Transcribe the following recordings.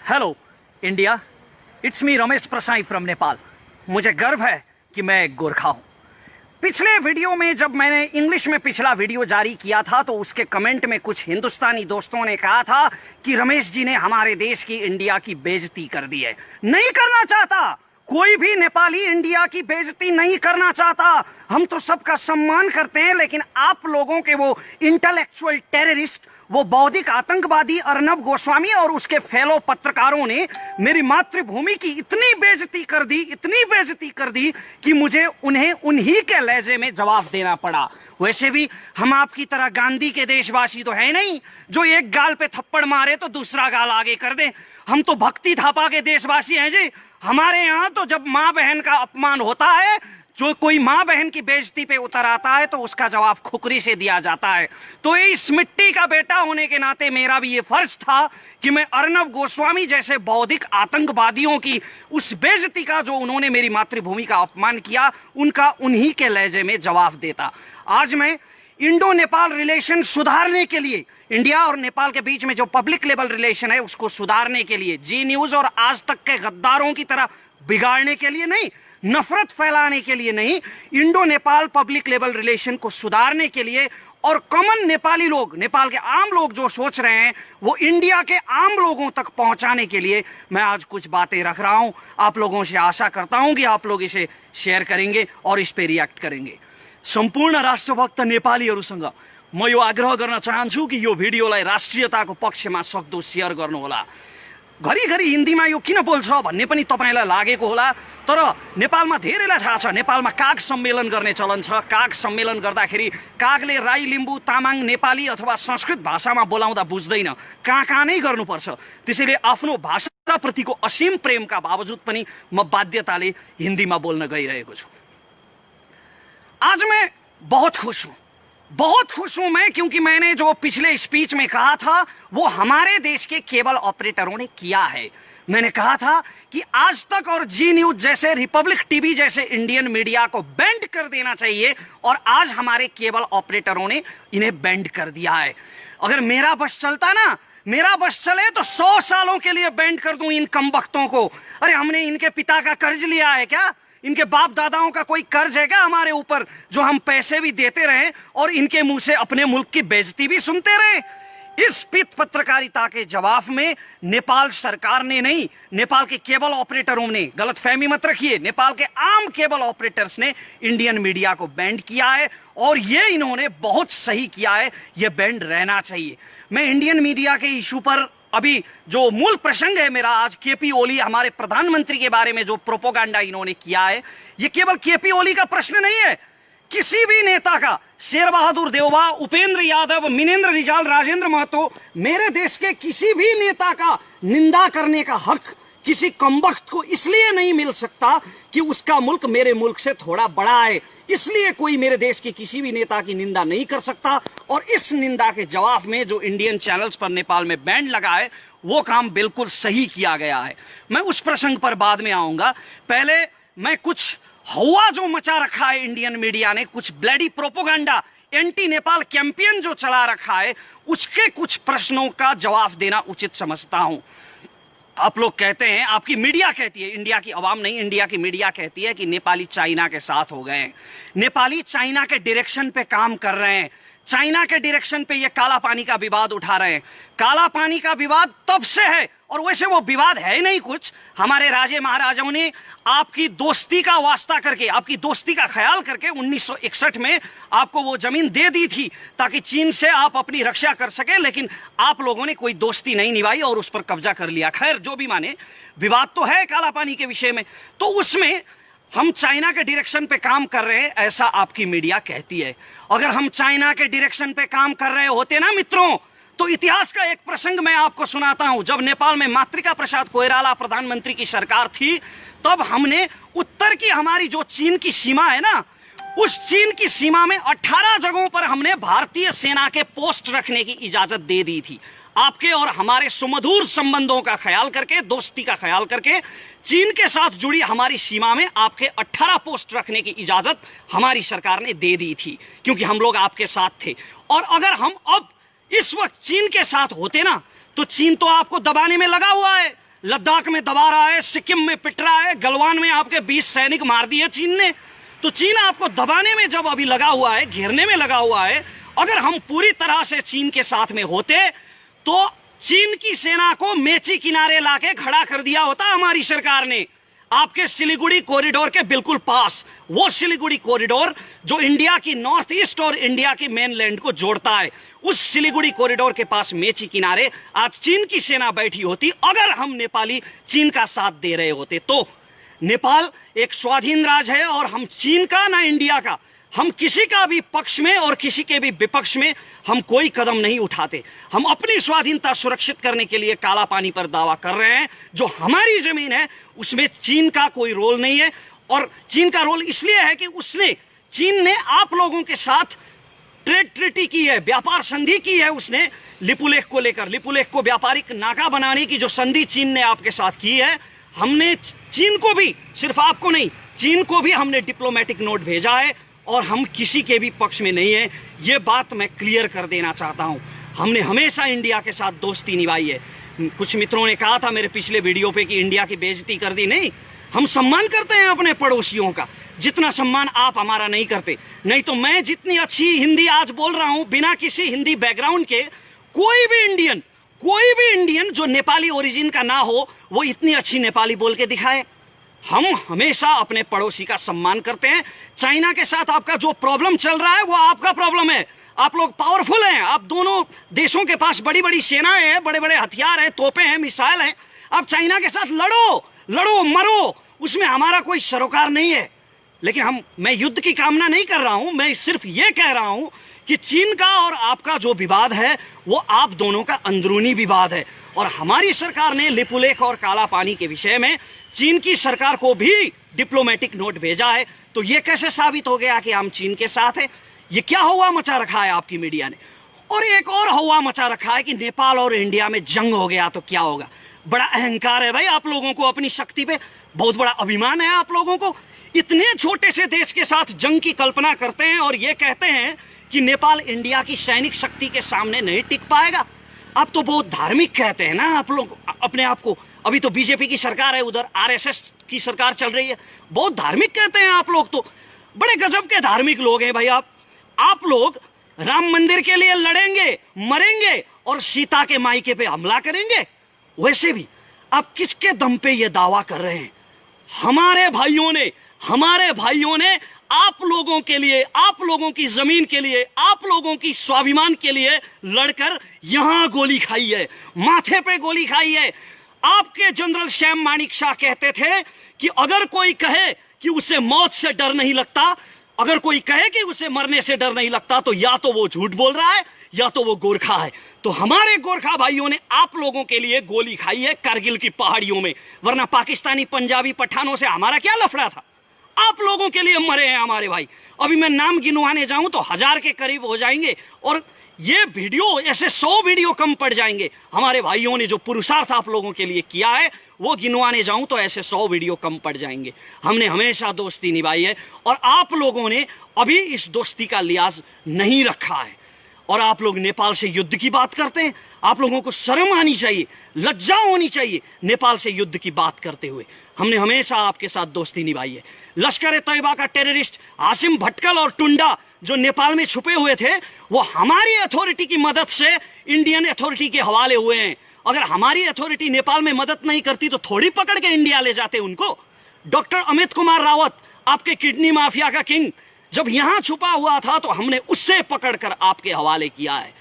Hello India, it's me Ramesh Prasai from Nepal. मुझे गर्व है कि मैं एक गोरखा हूं। पिछले वीडियो में जब मैंने इंग्लिश में पिछला वीडियो जारी किया था तो उसके कमेंट में कुछ हिंदुस्तानी दोस्तों ने कहा था कि रमेश जी ने हमारे देश की, इंडिया की बेइज्जती कर दी है। नहीं करना चाहता, कोई भी नेपाली इंडिया की बेइज्जती नहीं करना चाहता। हम तो सबका सम्मान करते हैं, लेकिन आप लोगों के वो इंटेलेक्चुअल टेररिस्ट, वो बौद्धिक आतंकवादी अर्नब गोस्वामी और उसके फेलो पत्रकारों ने मेरी मातृभूमि की इतनी बेइज्जती कर दी कि मुझे उन्हें उन्हीं के लहजे में जवाब देना पड़ा। वैसे भी हम आपकी तरह गांधी के देशवासी तो है नहीं जो एक गाल पे थप्पड़ मारे तो दूसरा गाल आगे कर दे। हम तो भक्ति थापा के देशवासी हैं जी। हमारे यहाँ तो जब माँ बहन का अपमान होता है, जो कोई माँ बहन की बेइज्जती पे उतर आता है तो उसका जवाब खुकरी से दिया जाता है। तो इस मिट्टी का बेटा होने के नाते मेरा भी ये फर्ज था कि मैं अर्नब गोस्वामी जैसे बौद्धिक आतंकवादियों की उस बेइज्जती का, जो उन्होंने मेरी मातृभूमि का अपमान किया, उनका उन्हीं के लहजे में जवाब देता। आज मैं इंडो नेपाल रिलेशन सुधारने के लिए, इंडिया और नेपाल के बीच में जो पब्लिक लेवल रिलेशन है उसको सुधारने के लिए, जी न्यूज और आज तक के गद्दारों की तरह बिगाड़ने के लिए नहीं, नफरत फैलाने के लिए नहीं, Indo Nepal public level relation को सुधारने के लिए और कॉमन नेपाली लोग, नेपाल के आम लोग जो सोच रहे हैं वो इंडिया के आम लोगों तक पहुंचाने के लिए मैं आज कुछ बातें रख रहा हूं। आप लोगों से आशा करता हूं कि आप लोग इसे शेयर करेंगे और इस पे रिएक्ट करेंगे। सम्पूर्ण राष्ट्रभक्त नेपालीहरूसँग म यो आग्रह गर्न चाहन्छु कि यो भिडियोलाई राष्ट्रियताको पक्षमा सक्दो शेयर गर्नुहोला। घरिघरि हिन्दीमा यो किन बोल्छ भन्ने पनि तपाईलाई लागेको होला, तर नेपालमा धेरैलाई थाहा छ नेपालमा काग सम्मेलन गर्ने चलन छ। काग सम्मेलन गर्दाखेरि कागले राई, लिम्बू, तामाङ, नेपाली अथवा संस्कृत भाषामा बोलाउँदा बुझ्दैन, कहाँ नै गर्नुपर्छ। त्यसैले आफ्नो भाषाप्रतिको असीम प्रेमका बावजुद पनि म बाध्यताले हिन्दीमा बोल्न गइरहेको छु। आज मैं बहुत खुश हूं मैं, क्योंकि मैंने जो पिछले स्पीच में कहा था वो हमारे देश के केबल ऑपरेटरों ने किया है। मैंने कहा था कि आज तक और जी न्यूज जैसे, रिपब्लिक टीवी जैसे इंडियन मीडिया को बैंड कर देना चाहिए, और आज हमारे केबल ऑपरेटरों ने इन्हें बैंड कर दिया है। अगर मेरा बस चलता ना, मेरा बस चले तो 100 सालों के लिए बैंड कर दूं इन कमबख्तों को। अरे हमने इनके पिता का कर्ज लिया है क्या? इनके बाप दादाओं का कोई कर्ज है क्या हमारे ऊपर, जो हम पैसे भी देते रहे और इनके मुंह से अपने मुल्क की बेइज्जती भी सुनते रहे? इस पित पत्रकारिता के जवाब में नेपाल सरकार ने नहीं, नेपाल के केबल ऑपरेटरों ने, गलतफहमी मत रखिए, नेपाल के आम केबल ऑपरेटर्स ने इंडियन मीडिया को बैंड किया है, और ये इन्होंने बहुत सही किया है। ये बैंड रहना चाहिए। मैं इंडियन मीडिया के इशू पर, अभी जो मूल प्रसंग है मेरा आज, केपी ओली, हमारे प्रधानमंत्री के बारे में जो प्रोपोगंडा इन्होंने किया है, ये केवल केपी ओली का प्रश्न नहीं है, किसी भी नेता का, शेर बहादुर देववा, उपेंद्र यादव, मिनेंद्र रिजाल, राजेंद्र महतो, मेरे देश के किसी भी नेता का निंदा करने का हक किसी कमबख्त को इसलिए नहीं मिल सकता कि उसका मुल्क मेरे मुल्क से थोड़ा बड़ा है। इसलिए कोई मेरे देश के किसी भी नेता की निंदा नहीं कर सकता, और इस निंदा के जवाब में जो इंडियन चैनल्स पर नेपाल में बैंड लगा है वो काम बिल्कुल सही किया गया है। मैं उस प्रसंग पर बाद में आऊंगा। पहले मैं कुछ हवा जो मचा रखा है इंडियन मीडिया ने, कुछ bloody propaganda, anti Nepal campaign जो चला रखा है, उसके कुछ प्रश्नों का जवाब देना उचित समझता हूं। आप लोग कहते हैं, आपकी मीडिया कहती है, इंडिया की आवाम नहीं, इंडिया की मीडिया कहती है कि नेपाली चाइना के साथ हो गए, नेपाली चाइना के डायरेक्शन पे काम कर रहे हैं, चाइना के डायरेक्शन पे ये काला पानी का विवाद उठा रहे हैं। काला पानी का विवाद तब से है, और वैसे वो विवाद है नहीं कुछ, हमारे राजे महाराजाओं ने आपकी दोस्ती का वास्ता करके, आपकी दोस्ती का ख्याल करके 1961 में आपको वो जमीन दे दी थी ताकि चीन से आप अपनी रक्षा कर सके, लेकिन आप लोगों ने कोई दोस्ती नहीं निभाई और उस पर कब्जा कर लिया। खैर, जो भी माने, विवाद तो है काला पानी के विषय में, तो उसमें हम चाइना के डायरेक्शन पे काम कर रहे हैं, ऐसा आपकी मीडिया कहती है। अगर हम चाइना के डायरेक्शन पे काम कर रहे होते ना मित्रों, तो इतिहास का एक प्रसंग मैं आपको सुनाता हूं। जब नेपाल में मातृका प्रसाद कोइराला प्रधानमंत्री की सरकार थी, तब हमने उत्तर की हमारी जो चीन की सीमा है ना, उस चीन की सीमा में 18 जगहों पर हमने भारतीय सेना के पोस्ट रखने की इजाजत दे दी थी। आपके और हमारे सुमधुर संबंधों का ख्याल करके, दोस्ती का ख्याल करके, चीन के साथ जुड़ी हमारी सीमा में आपके 18 पोस्ट रखने की इजाजत हमारी सरकार ने दे दी थी, क्योंकि हम लोग आपके साथ थे। और अगर हम अब इस वक्त चीन के साथ होते ना, तो चीन तो आपको दबाने में लगा हुआ है। लद्दाख में दबा रहा है, सिक्किम में पिट रहा है, गलवान में आपके 20 सैनिक मार दिए चीन ने। तो चीन आपको दबाने में जब अभी लगा हुआ है, घेरने में लगा हुआ है, अगर हम पूरी तरह से चीन के साथ में होते तो चीन की सेना को मेची किनारे लाके खड़ा कर दिया होता हमारी सरकार ने, आपके सिलीगुड़ी कॉरिडोर के बिल्कुल पास। वो सिलीगुड़ी कॉरिडोर जो इंडिया की नॉर्थ ईस्ट और इंडिया की मेनलैंड को जोड़ता है, उस सिलीगुड़ी कॉरिडोर के पास मेची किनारे आज चीन की सेना बैठी होती अगर हम नेपाली चीन का साथ दे रहे होते तो। नेपाल एक स्वाधीन राज्य है और हम चीन का ना इंडिया का, हम किसी का भी पक्ष में और किसी के भी विपक्ष में हम कोई कदम नहीं उठाते। हम अपनी स्वाधीनता सुरक्षित करने के लिए काला पानी पर दावा कर रहे हैं। जो हमारी जमीन है उसमें चीन का कोई रोल नहीं है, और चीन का रोल इसलिए है कि चीन ने आप लोगों के साथ ट्रेड ट्रीटी की है, व्यापार संधि की है उसने लिपुलेख को लेकर। लिपुलेख को व्यापारिक नाका बनाने की जो संधि चीन ने आपके साथ की है, हमने चीन को भी, सिर्फ आपको नहीं, चीन को भी हमने डिप्लोमेटिक नोट भेजा है और हम किसी के भी पक्ष में नहीं है। ये बात मैं क्लियर कर देना चाहता हूं। हमने हमेशा इंडिया के साथ दोस्ती निभाई है। कुछ मित्रों ने कहा था मेरे पिछले वीडियो पे कि इंडिया की बेइज्जती कर दी। नहीं, हम सम्मान करते हैं अपने पड़ोसियों का, जितना सम्मान आप हमारा नहीं करते। नहीं तो मैं जितनी अच्छी हिंदी आज बोल रहा हूं बिना किसी हिंदी बैकग्राउंड के, कोई भी इंडियन जो नेपाली ओरिजिन का ना हो वो इतनी अच्छी नेपाली बोल के दिखाए। हम हमेशा अपने पड़ोसी का सम्मान करते हैं। चाइना के साथ आपका जो प्रॉब्लम चल रहा है वो आपका प्रॉब्लम है। आप लोग पावरफुल हैं, आप दोनों देशों के पास बड़ी बड़ी सेनाएं हैं, बड़े बड़े हथियार हैं, तोपें हैं, मिसाइल हैं। आप चाइना के साथ लड़ो मरो, उसमें हमारा कोई सरोकार नहीं है। लेकिन मैं युद्ध की कामना नहीं कर रहा हूं, मैं सिर्फ ये कह रहा हूं कि चीन का और आपका जो विवाद है वो आप दोनों का अंदरूनी विवाद है। और हमारी सरकार ने लिपुलेख और काला पानी के विषय में चीन की सरकार को भी डिप्लोमेटिक नोट भेजा है। तो ये कैसे साबित हो गया कि हम चीन के साथ हैं? ये क्या हुआ मचा रखा है आपकी मीडिया ने? और एक और हुआ मचा रखा है कि नेपाल और इंडिया में जंग हो गया तो क्या होगा। बड़ा अहंकार है भाई आप लोगों को अपनी शक्ति पे, बहुत बड़ा अभिमान है आप लोगों को। इतने छोटे से देश के साथ जंग की कल्पना करते हैं और ये कहते हैं कि नेपाल इंडिया की सैनिक शक्ति के सामने नहीं टिक पाएगा। आप तो बहुत धार्मिक कहते हैं ना आप लोग अपने आप को। अभी तो बीजेपी की सरकार है, उधर आरएसएस की सरकार चल रही है, बहुत धार्मिक कहते हैं आप लोग। तो बड़े गजब के धार्मिक लोग हैं भाई आप लोग राम मंदिर के लिए लड़ेंगे, मरेंगे और सीता के मायके पे हमला करेंगे। वैसे भी आप किसके दम पे ये दावा कर रहे हैं? हमारे भाइयों ने आप लोगों के लिए, आप लोगों की जमीन के लिए, आप लोगों की स्वाभिमान के लिए लड़कर यहां गोली खाई है, माथे पे गोली खाई है। आपके जनरल श्याम माणिक शाह कहते थे कि अगर कोई कहे कि उसे मौत से डर नहीं लगता, अगर कोई कहे कि उसे मरने से डर नहीं लगता, तो या तो वो झूठ बोल रहा है या तो वो गोरखा है। तो हमारे गोरखा भाइयों ने आप लोगों के लिए गोली खाई है कारगिल की पहाड़ियों में, वरना पाकिस्तानी पंजाबी पठानों से हमारा क्या लफड़ा था? आप लोगों के लिए मरे हैं हमारे भाई। अभी मैं नाम गिनवाने जाऊं तो 1000 के करीब हो जाएंगे और ये वीडियो ऐसे 100 वीडियो कम पड़ जाएंगे। हमारे भाइयों ने जो पुरुषार्थ आप लोगों के लिए किया है वो गिनवाने जाऊं तो ऐसे 100 वीडियो कम पड़ जाएंगे। हमने हमेशा दोस्ती निभाई है और आप लोगों ने अभी इस दोस्ती का लिहाज नहीं रखा है। और आप लोग नेपाल से युद्ध की बात करते हैं। आप लोगों को शर्म आनी चाहिए, लज्जा होनी चाहिए नेपाल से युद्ध की बात करते हुए। हमने हमेशा आपके साथ दोस्ती निभाई है। लश्कर-ए-तैयबा का टेररिस्ट आसिम भटकल और टुंडा जो नेपाल में छुपे हुए थे, वो हमारी अथॉरिटी की मदद से इंडियन अथॉरिटी के हवाले हुए हैं। अगर हमारी अथॉरिटी नेपाल में मदद नहीं करती तो थोड़ी पकड़ के इंडिया ले जाते उनको। डॉक्टर अमित कुमार रावत, आपके किडनी माफिया का किंग, जब यहां छुपा हुआ था तो हमने उससे पकड़कर आपके हवाले किया है।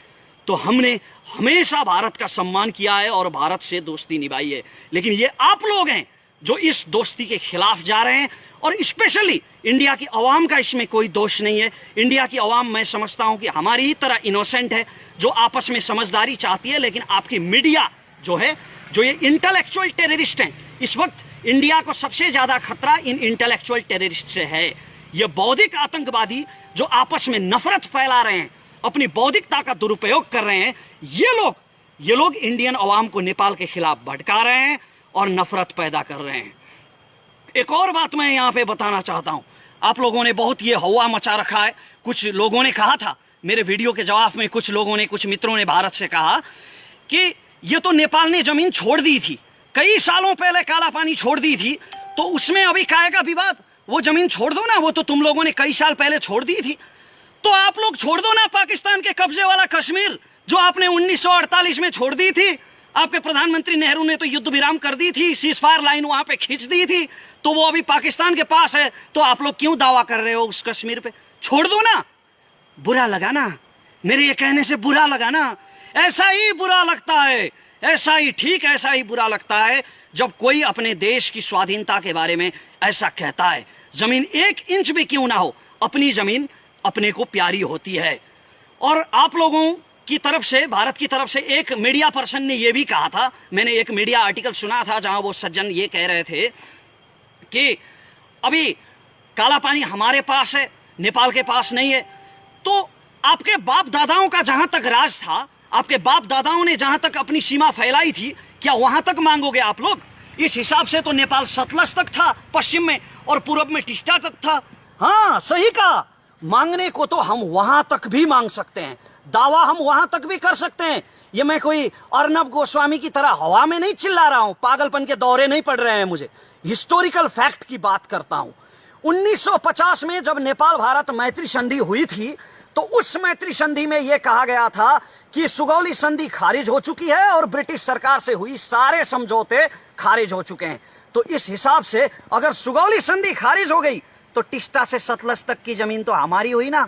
तो हमने हमेशा भारत का सम्मान किया है और भारत से दोस्ती निभाई है। लेकिन ये आप लोग हैं जो इस दोस्ती के खिलाफ जा रहे हैं। और स्पेशली इंडिया की आवाम का इसमें कोई दोष नहीं है। इंडिया की आवाम मैं समझता हूं कि हमारी ही तरह इनोसेंट है, जो आपस में समझदारी चाहती है। लेकिन आपकी मीडिया जो है, जो ये इंटेलेक्चुअल टेररिस्ट हैं, इस वक्त इंडिया को सबसे ज्यादा खतरा इन इंटेलेक्चुअल टेररिस्ट से है। ये बौद्धिक आतंकवादी जो आपस में नफरत फैला रहे हैं, अपनी बौद्धिकता का दुरुपयोग कर रहे हैं, ये लोग इंडियन अवाम को नेपाल के खिलाफ भड़का रहे हैं और नफरत पैदा कर रहे हैं। एक और बात मैं यहाँ पे बताना चाहता हूँ। आप लोगों ने बहुत ये हवा मचा रखा है। कुछ लोगों ने कहा था मेरे वीडियो के जवाब में, कुछ मित्रों ने भारत से कहा कि ये तो नेपाल ने जमीन छोड़ दी थी, कई सालों पहले काला पानी छोड़ दी थी, तो उसमें अभी काहे का विवाद? वो जमीन छोड़ दो ना, वो तो तुम लोगों ने कई साल पहले छोड़ दी थी। तो आप लोग छोड़ दो ना पाकिस्तान के कब्जे वाला कश्मीर, जो आपने 1948 में छोड़ दी थी। आपके प्रधानमंत्री नेहरू ने तो युद्ध विराम कर दी थी, सीजफायर लाइन वहां पे खींच दी थी, तो वो अभी पाकिस्तान के पास है। तो आप लोग क्यों दावा कर रहे हो उस कश्मीर पे? छोड़ दो ना। बुरा लगा ना मेरे ये कहने से? बुरा लगा ना? ऐसा ही बुरा लगता है, ऐसा ही, ठीक ऐसा ही बुरा लगता है जब कोई अपने देश की स्वाधीनता के बारे में ऐसा कहता है। जमीन 1 इंच भी क्यों ना हो, अपनी जमीन अपने को प्यारी होती है। और आप लोगों की तरफ से, भारत की तरफ से एक मीडिया पर्सन ने यह भी कहा था, मैंने एक मीडिया आर्टिकल सुना था जहां वो सज्जन ये कह रहे थे कि अभी काला पानी हमारे पास है, नेपाल के पास नहीं है। तो आपके बाप दादाओं का जहां तक राज था, आपके बाप दादाओं ने जहां तक अपनी सीमा फैलाई थी, क्या वहां तक मांगोगे आप लोग? इस हिसाब से तो नेपाल सतलज तक था पश्चिम में, और पूरब में टिस्टा तक था। हाँ, सही कहा। मांगने को तो हम वहां तक भी मांग सकते हैं, दावा हम वहां तक भी कर सकते हैं। ये मैं कोई अर्नब गोस्वामी की तरह हवा में नहीं चिल्ला रहा हूं, पागलपन के दौरे नहीं पड़ रहे हैं मुझे, हिस्टोरिकल फैक्ट की बात करता हूं। 1950 में जब नेपाल भारत मैत्री संधि हुई थी, तो उस मैत्री संधि में यह कहा गया था कि सुगौली संधि खारिज हो चुकी है और ब्रिटिश सरकार से हुई सारे समझौते खारिज हो चुके हैं। तो इस हिसाब से अगर सुगौली संधि खारिज हो गई तो टिस्टा से सतलज तक की जमीन तो हमारी हुई ना।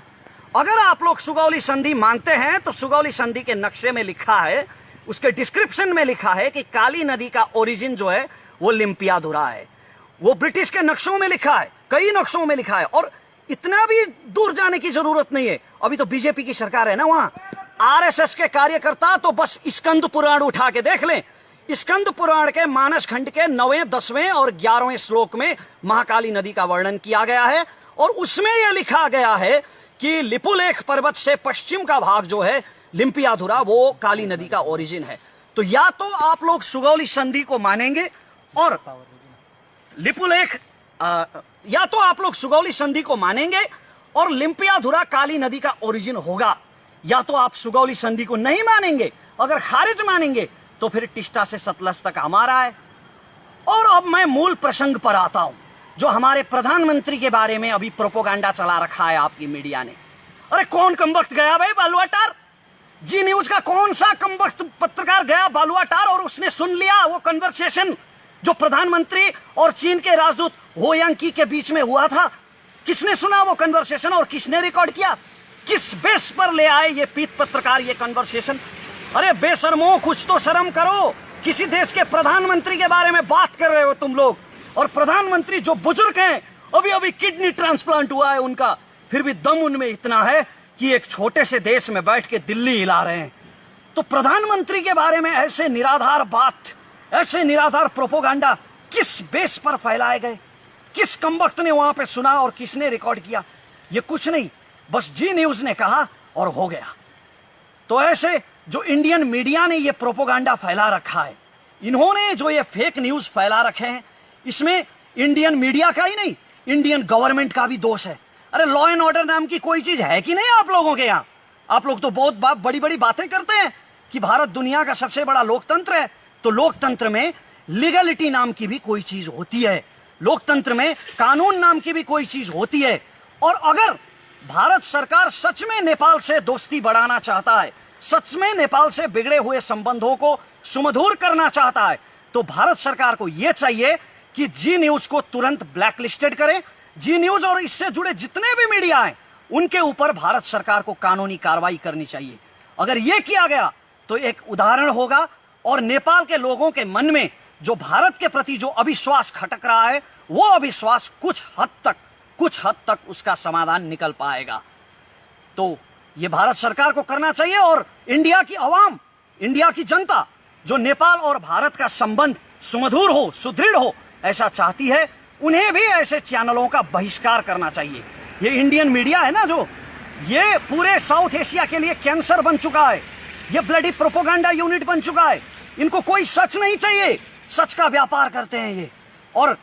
अगर आप लोग सुगौली संधि मानते हैं तो सुगौली संधि के नक्शे में लिखा है, उसके डिस्क्रिप्शन में लिखा है कि काली नदी का ओरिजिन जो है वो लिम्पियाधुरा है। वो ब्रिटिश के नक्शों में लिखा है, कई नक्शों में लिखा है। और इतना भी दूर जाने की जरूरत नहीं है, अभी तो बीजेपी की सरकार है ना वहां। आरएसएस के कार्यकर्ता तो बस स्कंद पुराण उठा के देख लें। स्कंद पुराण के मानस खंड के 9वें, 10वें और 11वें श्लोक में महाकाली नदी का वर्णन किया गया है, और उसमें यह लिखा गया है कि लिपुलेख पर्वत से पश्चिम का भाग जो है लिम्पियाधुरा, वो काली नदी का ओरिजिन है। तो या तो आप लोग सुगौली संधि को मानेंगे और लिपुलेख, या तो आप लोग सुगौली संधि को मानेंगे और लिम्पियाधुरा काली नदी का ओरिजिन होगा, या तो आप सुगौली संधि को नहीं मानेंगे। अगर खारिज मानेंगे तो फिर टिस्टा से सतलज तक हमारा है। और अब मैं मूल प्रसंग पर आता हूं, जो हमारे प्रधानमंत्री के बारे में अभी प्रोपोगंडा चला रखा है आपकी मीडिया ने। अरे कौन कमबख्त गया भाई बालुआटार? जी न्यूज का कौन सा कमबख्त पत्रकार गया बालुआटार और उसने सुन लिया वो कन्वर्सेशन जो प्रधानमंत्री और चीन के राजदूत हो यांकी के बीच में हुआ था? किसने सुना वो कन्वर्सेशन और किसने रिकॉर्ड किया? किस बेस पर ले आए ये पीत पत्रकार ये कन्वर्सेशन? अरे बेशर्मो, कुछ तो शर्म करो। किसी देश के प्रधानमंत्री के बारे में बात कर रहे हो तुम लोग, और प्रधानमंत्री जो बुजुर्ग हैं, अभी अभी किडनी ट्रांसप्लांट हुआ है उनका, फिर भी दम उनमें इतना है कि एक छोटे से देश में बैठ के दिल्ली हिला रहे हैं। तो प्रधानमंत्री के बारे में ऐसे निराधार बात, ऐसे निराधार प्रोपोगंडा किस बेस पर फैलाए गए? किस कमबख्त ने वहां पे सुना और किसने रिकॉर्ड किया? ये कुछ नहीं, बस जी न्यूज ने कहा और हो गया। तो ऐसे जो इंडियन मीडिया ने ये प्रोपोगंडा फैला रखा है, इन्होंने जो ये फेक न्यूज फैला रखे हैं, इसमें इंडियन मीडिया का ही नहीं, इंडियन गवर्नमेंट का भी दोष है। अरे लॉ एंड ऑर्डर नाम की कोई चीज है कि नहीं आप लोगों के यहाँ? आप लोग तो बहुत बड़ी बड़ी बातें करते हैं कि भारत दुनिया का सबसे बड़ा लोकतंत्र है। तो लोकतंत्र में लीगलिटी नाम की भी कोई चीज होती है, लोकतंत्र में कानून नाम की भी कोई चीज होती है। और अगर भारत सरकार सच में नेपाल से दोस्ती बढ़ाना चाहता है, सच में नेपाल से बिगड़े हुए संबंधों को सुमधुर करना चाहता है, तो भारत सरकार को यह चाहिए कि जी न्यूज को तुरंत ब्लैकलिस्टेड करें। जी न्यूज और इससे जुड़े जितने भी मीडिया हैं, उनके ऊपर भारत सरकार को कानूनी कार्रवाई करनी चाहिए। अगर यह किया गया तो एक उदाहरण होगा, और नेपाल के लोगों के मन में जो भारत के प्रति जो अविश्वास खटक रहा है, वो अविश्वास कुछ हद तक उसका समाधान निकल पाएगा। तो ये भारत सरकार को करना चाहिए, और इंडिया की आवाम, इंडिया की जनता जो नेपाल और भारत का संबंध सुमधुर हो, सुदृढ़ हो, ऐसा चाहती है, उन्हें भी ऐसे चैनलों का बहिष्कार करना चाहिए। ये इंडियन मीडिया है ना, जो ये पूरे साउथ एशिया के लिए कैंसर बन चुका है, ये ब्लडी प्रोपोगंडा यूनिट बन चुका है। इनको कोई सच नहीं चाहिए, सच का व्यापार करते हैं ये। और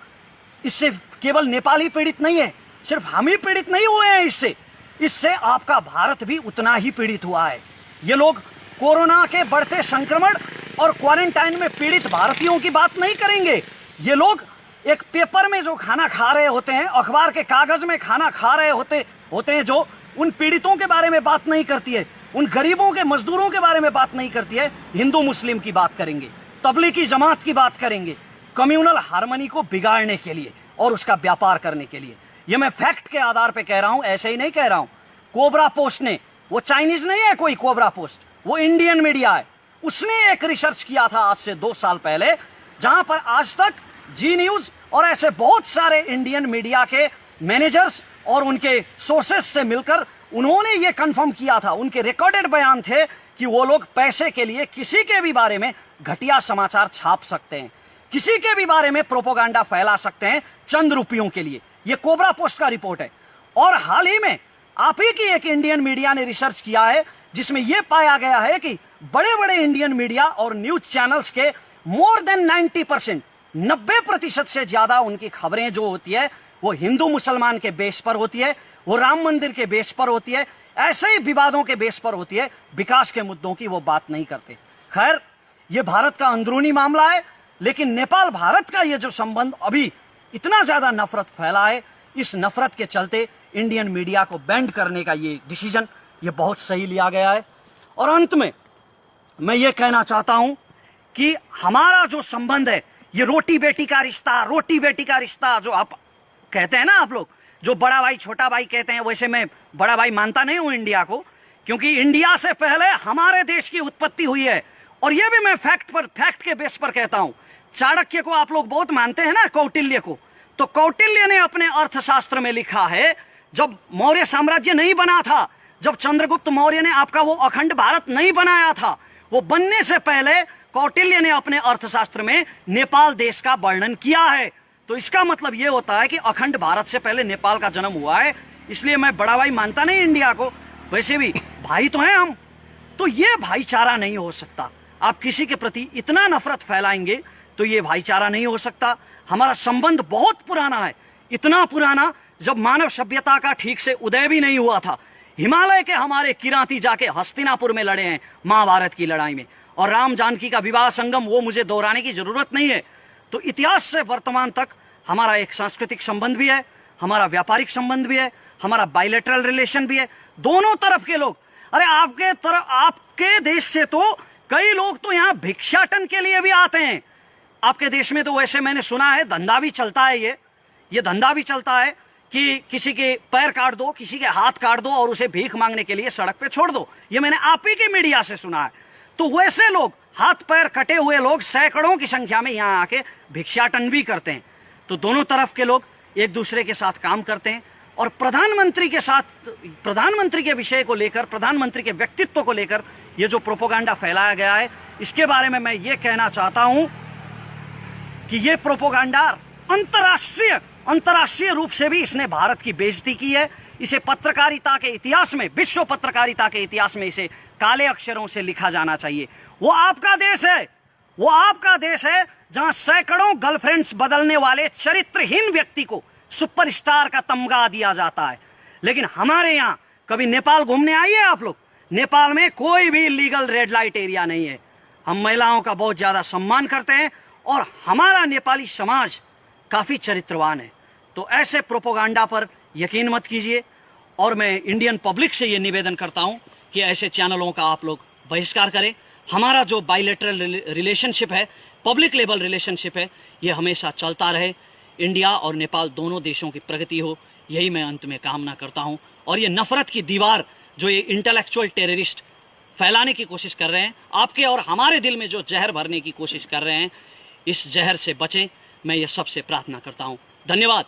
इससे केवल नेपाल ही पीड़ित नहीं है, सिर्फ हम ही पीड़ित नहीं हुए हैं इससे आपका भारत भी उतना ही पीड़ित हुआ है। ये लोग कोरोना के बढ़ते संक्रमण और क्वारंटाइन में पीड़ित भारतीयों की बात नहीं करेंगे। ये लोग एक पेपर में जो खाना खा रहे होते हैं, अखबार के कागज में खाना खा रहे होते हैं, जो उन पीड़ितों के बारे में बात नहीं करती है, उन गरीबों के मजदूरों के बारे में बात नहीं करती है। हिंदू मुस्लिम की बात करेंगे, तबलीगी जमात की बात करेंगे, कम्युनल हार्मनी को बिगाड़ने के लिए और उसका व्यापार करने के लिए। ये मैं फैक्ट के आधार पे कह रहा हूं, ऐसे ही नहीं कह रहा हूं। कोबरा पोस्ट ने, वो चाइनीज नहीं है कोई कोबरा पोस्ट, वो इंडियन मीडिया है, उसने एक रिसर्च किया था आज से 2 साल पहले, जहां पर आज तक, जी न्यूज और ऐसे बहुत सारे इंडियन मीडिया के मैनेजर्स और उनके सोर्सेस से मिलकर उन्होंने ये कंफर्म किया था, उनके रिकॉर्डेड बयान थे कि वो लोग पैसे के लिए किसी के भी बारे में घटिया समाचार छाप सकते हैं, किसी के भी बारे में प्रोपोगंडा फैला सकते हैं चंद रुपयों के लिए। ये कोबरा पोस्ट का रिपोर्ट है। और हाल ही में आप ही की एक इंडियन मीडिया ने रिसर्च किया है, जिसमें यह पाया गया है कि बड़े बड़े इंडियन मीडिया और न्यूज चैनल्स के मोर देन 90%, 90% से ज्यादा उनकी खबरें जो होती है वो हिंदू मुसलमान के बेस पर होती है, वो राम मंदिर के बेस पर होती है, ऐसे ही विवादों के बेस पर होती है, विकास के मुद्दों की वो बात नहीं करते। खैर, ये भारत का अंदरूनी मामला है, लेकिन नेपाल भारत का ये जो संबंध अभी इतना ज्यादा नफरत फैला है, इस नफरत के चलते इंडियन मीडिया को बैंड करने का ये डिसीजन, ये बहुत सही लिया गया है। और अंत में मैं ये कहना चाहता हूं कि हमारा जो संबंध है, ये रोटी बेटी का रिश्ता, रोटी बेटी का रिश्ता जो आप कहते हैं ना, आप लोग जो बड़ा भाई छोटा भाई कहते हैं, वैसे मैं बड़ा भाई मानता नहीं हूं इंडिया को, क्योंकि इंडिया से पहले हमारे देश की उत्पत्ति हुई है। और ये भी मैं फैक्ट के बेस पर कहता हूं। चाणक्य को आप लोग बहुत मानते हैं ना, कौटिल्य को, तो कौटिल्य ने अपने अर्थशास्त्र में लिखा है, जब मौर्य साम्राज्य नहीं बना था, जब चंद्रगुप्त मौर्य ने आपका वो अखंड भारत नहीं बनाया था, वो बनने से पहले कौटिल्य ने अपने अर्थशास्त्र में नेपाल देश का वर्णन किया है। तो इसका मतलब ये होता है कि अखंड भारत से पहले नेपाल का जन्म हुआ है। इसलिए मैं बड़ा भाई मानता नहीं इंडिया को, वैसे भी भाई तो हैं हम। तो ये भाईचारा नहीं हो सकता। आप किसी के प्रति इतना नफरत फैलाएंगे तो ये भाईचारा नहीं हो सकता। हमारा संबंध बहुत पुराना है, इतना पुराना जब मानव सभ्यता का ठीक से उदय भी नहीं हुआ था। हिमालय के हमारे किराती जाके हस्तिनापुर में लड़े हैं महाभारत की लड़ाई में, और राम जानकी का विवाह संगम, वो मुझे दोहराने की जरूरत नहीं है। तो इतिहास से वर्तमान तक हमारा एक सांस्कृतिक संबंध भी है, हमारा व्यापारिक संबंध भी है, हमारा बायलैटरल रिलेशन भी है। दोनों तरफ के लोग, अरे आपके देश से तो कई लोग तो यहाँ भिक्षाटन के लिए भी आते हैं। आपके देश में तो वैसे मैंने सुना है धंधा भी चलता है, ये धंधा भी चलता है कि किसी के पैर काट दो, किसी के हाथ काट दो और उसे भीख मांगने के लिए सड़क पे छोड़ दो। ये मैंने आप ही के मीडिया से सुना है। तो वैसे लोग, हाथ पैर कटे हुए लोग सैकड़ों की संख्या में यहाँ आके भिक्षाटन भी करते हैं। तो दोनों तरफ के लोग एक दूसरे के साथ काम करते हैं। और प्रधानमंत्री के साथ, प्रधानमंत्री के विषय को लेकर, प्रधानमंत्री के व्यक्तित्व को लेकर ये जो प्रोपोगंडा फैलाया गया है, इसके बारे में मैं ये कहना चाहता हूं कि ये प्रोपोगंडा अंतर्राष्ट्रीय रूप से भी इसने भारत की बेइज्जती की है। इसे पत्रकारिता के इतिहास में, विश्व पत्रकारिता के इतिहास में इसे काले अक्षरों से लिखा जाना चाहिए। वो आपका देश है, वो आपका देश है जहां सैकड़ों गर्लफ्रेंड्स बदलने वाले चरित्रहीन व्यक्ति को सुपरस्टार का तमगा दिया जाता है। लेकिन हमारे यहाँ कभी नेपाल घूमने आइए आप लोग, नेपाल में कोई भी लीगल रेड लाइट एरिया नहीं है। हम महिलाओं का बहुत ज्यादा सम्मान करते हैं और हमारा नेपाली समाज काफी चरित्रवान है। तो ऐसे प्रोपोगंडा पर यकीन मत कीजिए। और मैं इंडियन पब्लिक से ये निवेदन करता हूं कि ऐसे चैनलों का आप लोग बहिष्कार करें। हमारा जो बायलैटरल रिलेशनशिप है, पब्लिक लेवल रिलेशनशिप है, ये हमेशा चलता रहे। इंडिया और नेपाल दोनों देशों की प्रगति हो, यही मैं अंत में कामना करता हूं। और ये नफरत की दीवार जो ये इंटेलेक्चुअल टेररिस्ट फैलाने की कोशिश कर रहे हैं, आपके और हमारे दिल में जो जहर भरने की कोशिश कर रहे हैं, इस जहर से बचें। मैं ये सबसे प्रार्थना करता हूं। धन्यवाद।